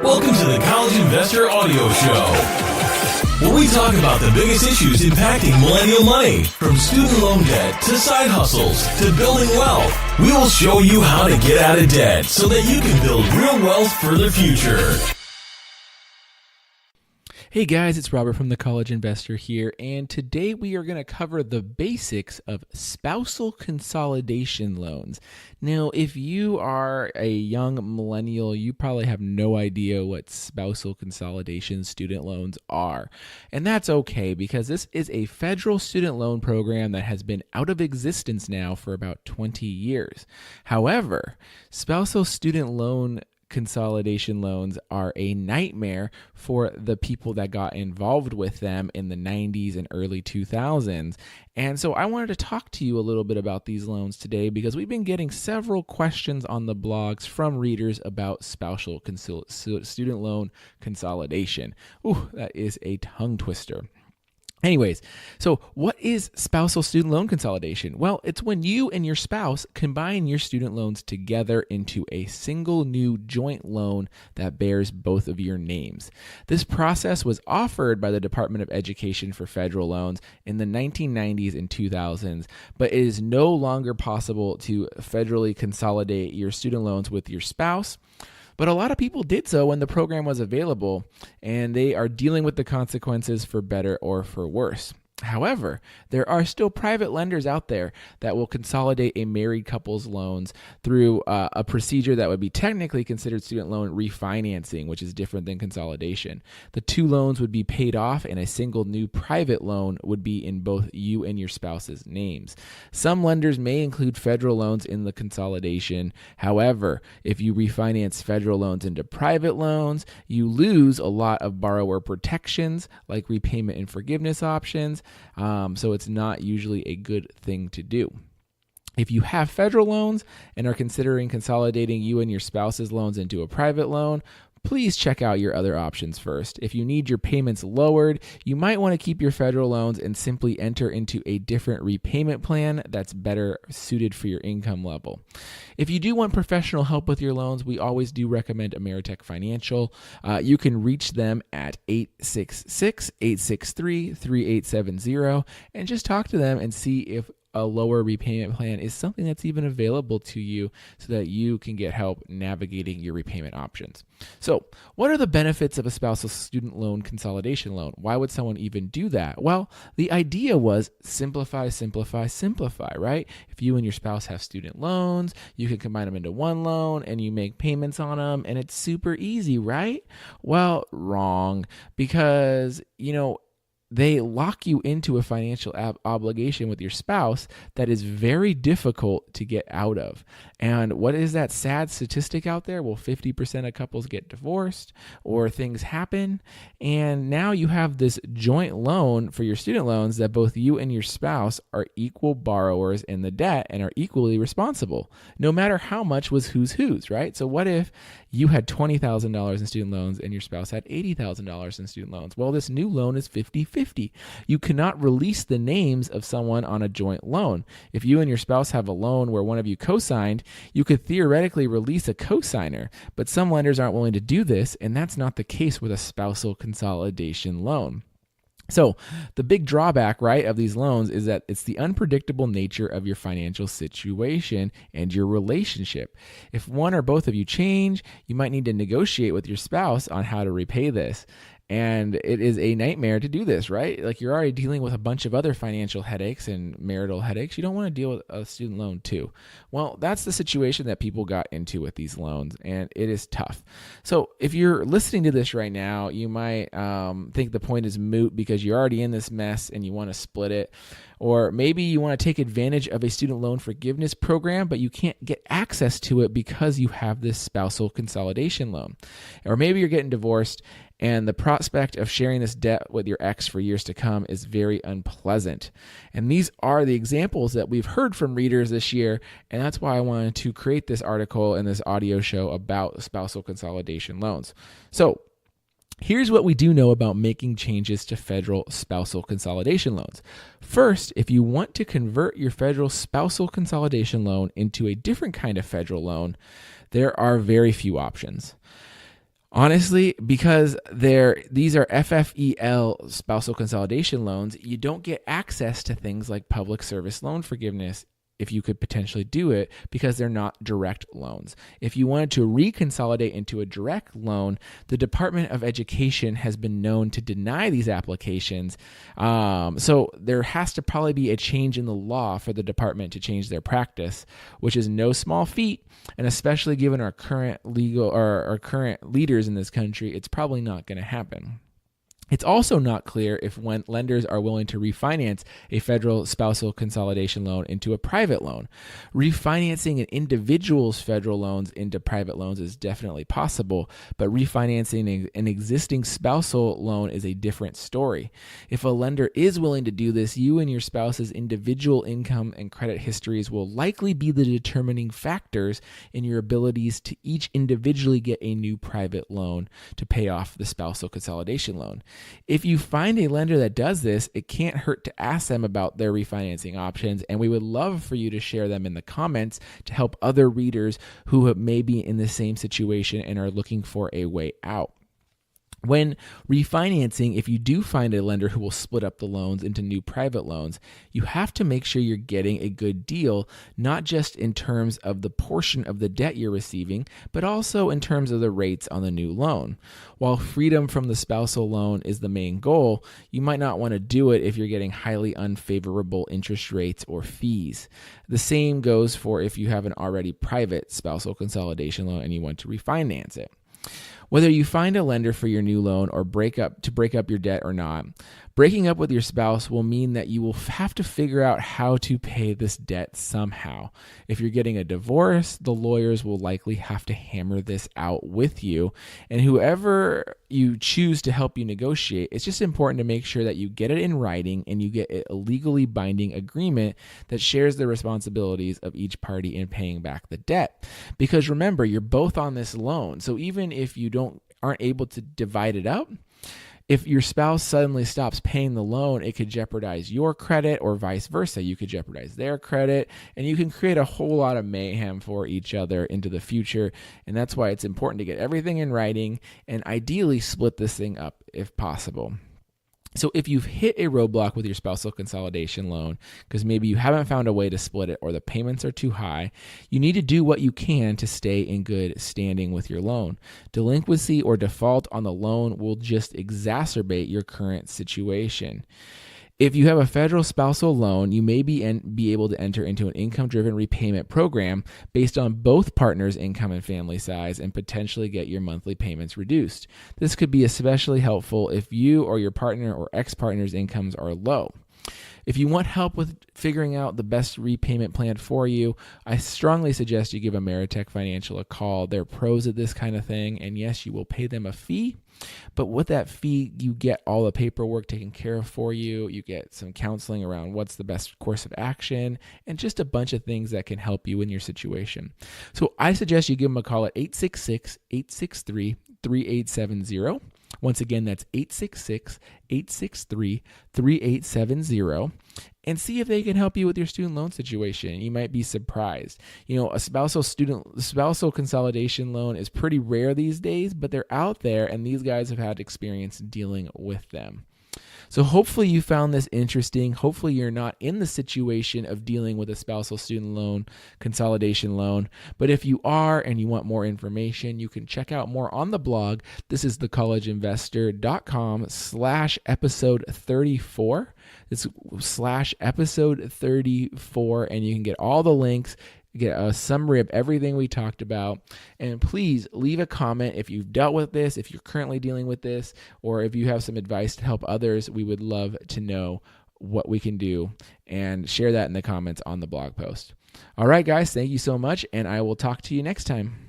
Welcome to the College Investor Audio Show, where we talk about the biggest issues impacting millennial money, from student loan debt to side hustles to building wealth. We will show you how to get out of debt so that you can build real wealth for the future. Hey guys, it's Robert from the College Investor here, and today we are going to cover the basics of spousal consolidation loans. Now, if you are a young millennial, you probably have no idea what spousal consolidation student loans are. And that's okay, because this is a federal student loan program that has been out of existence now for about 20 years. However, spousal student loan consolidation loans are a nightmare for the people that got involved with them in the 90s and early 2000s. And so I wanted to talk to you a little bit about these loans today because we've been getting several questions on the blogs from readers about spousal student loan consolidation. Ooh, that is a tongue twister. Anyways, so what is spousal student loan consolidation? Well, it's when you and your spouse combine your student loans together into a single new joint loan that bears both of your names. This process was offered by the Department of Education for federal loans in the 1990s and 2000s, but it is no longer possible to federally consolidate your student loans with your spouse. But a lot of people did so when the program was available, and they are dealing with the consequences for better or for worse. However, there are still private lenders out there that will consolidate a married couple's loans through a procedure that would be technically considered student loan refinancing, which is different than consolidation. The two loans would be paid off, and a single new private loan would be in both you and your spouse's names. Some lenders may include federal loans in the consolidation. However, if you refinance federal loans into private loans, you lose a lot of borrower protections like repayment and forgiveness options. So it's not usually a good thing to do. If you have federal loans and are considering consolidating you and your spouse's loans into a private loan, please check out your other options first. If you need your payments lowered, you might want to keep your federal loans and simply enter into a different repayment plan that's better suited for your income level. If you do want professional help with your loans, we always do recommend Ameritech Financial. You can reach them at 866-863-3870 and just talk to them and see if a lower repayment plan is something that's even available to you so that you can get help navigating your repayment options. So, what are the benefits of a spousal student loan consolidation loan? Why would someone even do that? Well, the idea was simplify, simplify, simplify, right? If you and your spouse have student loans, you can combine them into one loan and you make payments on them and it's super easy, right? Well, wrong, because, they lock you into a financial obligation with your spouse that is very difficult to get out of. And what is that sad statistic out there? Well, 50% of couples get divorced or things happen. And now you have this joint loan for your student loans that both you and your spouse are equal borrowers in the debt and are equally responsible, no matter how much was whose, right? So what if you had $20,000 in student loans and your spouse had $80,000 in student loans? Well, this new loan is 50-50. You cannot release the names of someone on a joint loan. If you and your spouse have a loan where one of you co-signed, you could theoretically release a co-signer, but some lenders aren't willing to do this, and that's not the case with a spousal consolidation loan. So the big drawback, right, of these loans is that it's the unpredictable nature of your financial situation and your relationship. If one or both of you change, you might need to negotiate with your spouse on how to repay this. And it is a nightmare to do this, right? Like, you're already dealing with a bunch of other financial headaches and marital headaches. You don't want to deal with a student loan too. Well, that's the situation that people got into with these loans, and it is tough. So if you're listening to this right now, you might think the point is moot because you're already in this mess and you want to split it. Or maybe you want to take advantage of a student loan forgiveness program, but you can't get access to it because you have this spousal consolidation loan. Or maybe you're getting divorced and the prospect of sharing this debt with your ex for years to come is very unpleasant. And these are the examples that we've heard from readers this year, and that's why I wanted to create this article and this audio show about spousal consolidation loans. So here's what we do know about making changes to federal spousal consolidation loans. First, if you want to convert your federal spousal consolidation loan into a different kind of federal loan, there are very few options. Honestly, because these are FFEL spousal consolidation loans, you don't get access to things like public service loan forgiveness if you could potentially do it, because they're not direct loans. If you wanted to reconsolidate into a direct loan, the Department of Education has been known to deny these applications. So there has to probably be a change in the law for the department to change their practice, which is no small feat. And especially given our current our current leaders in this country, it's probably not going to happen. It's also not clear if when lenders are willing to refinance a federal spousal consolidation loan into a private loan. Refinancing an individual's federal loans into private loans is definitely possible, but refinancing an existing spousal loan is a different story. If a lender is willing to do this, you and your spouse's individual income and credit histories will likely be the determining factors in your abilities to each individually get a new private loan to pay off the spousal consolidation loan. If you find a lender that does this, it can't hurt to ask them about their refinancing options, and we would love for you to share them in the comments to help other readers who may be in the same situation and are looking for a way out. When refinancing, if you do find a lender who will split up the loans into new private loans, you have to make sure you're getting a good deal, not just in terms of the portion of the debt you're receiving, but also in terms of the rates on the new loan. While freedom from the spousal loan is the main goal, you might not want to do it if you're getting highly unfavorable interest rates or fees. The same goes for if you have an already private spousal consolidation loan and you want to refinance it. Whether you find a lender for your new loan or break up your debt or not, breaking up with your spouse will mean that you will have to figure out how to pay this debt somehow. If you're getting a divorce, the lawyers will likely have to hammer this out with you. And whoever you choose to help you negotiate, it's just important to make sure that you get it in writing and you get a legally binding agreement that shares the responsibilities of each party in paying back the debt. Because remember, you're both on this loan. So even if you aren't able to divide it up, if your spouse suddenly stops paying the loan, it could jeopardize your credit, or vice versa. You could jeopardize their credit, and you can create a whole lot of mayhem for each other into the future. And that's why it's important to get everything in writing and ideally split this thing up if possible. So if you've hit a roadblock with your spousal consolidation loan, because maybe you haven't found a way to split it or the payments are too high, you need to do what you can to stay in good standing with your loan. Delinquency or default on the loan will just exacerbate your current situation. If you have a federal spousal loan, you may be able to enter into an income-driven repayment program based on both partners' income and family size and potentially get your monthly payments reduced. This could be especially helpful if you or your partner or ex-partner's incomes are low. If you want help with figuring out the best repayment plan for you, I strongly suggest you give Ameritech Financial a call. They're pros at this kind of thing, and yes, you will pay them a fee, but with that fee, you get all the paperwork taken care of for you. You get some counseling around what's the best course of action, and just a bunch of things that can help you in your situation. So I suggest you give them a call at 866-863-3870. Once again, that's 866-863-3870, and see if they can help you with your student loan situation. You might be surprised. A spousal consolidation loan is pretty rare these days, but they're out there, and these guys have had experience dealing with them. So hopefully you found this interesting. Hopefully you're not in the situation of dealing with a spousal student loan consolidation loan. But if you are and you want more information, you can check out more on the blog. This is thecollegeinvestor.com/episode 34. It's /episode 34, and you can get all the links, get a summary of everything we talked about. And please leave a comment if you've dealt with this, if you're currently dealing with this, or if you have some advice to help others. We would love to know what we can do, and share that in the comments on the blog post. All right, guys, thank you so much, and I will talk to you next time.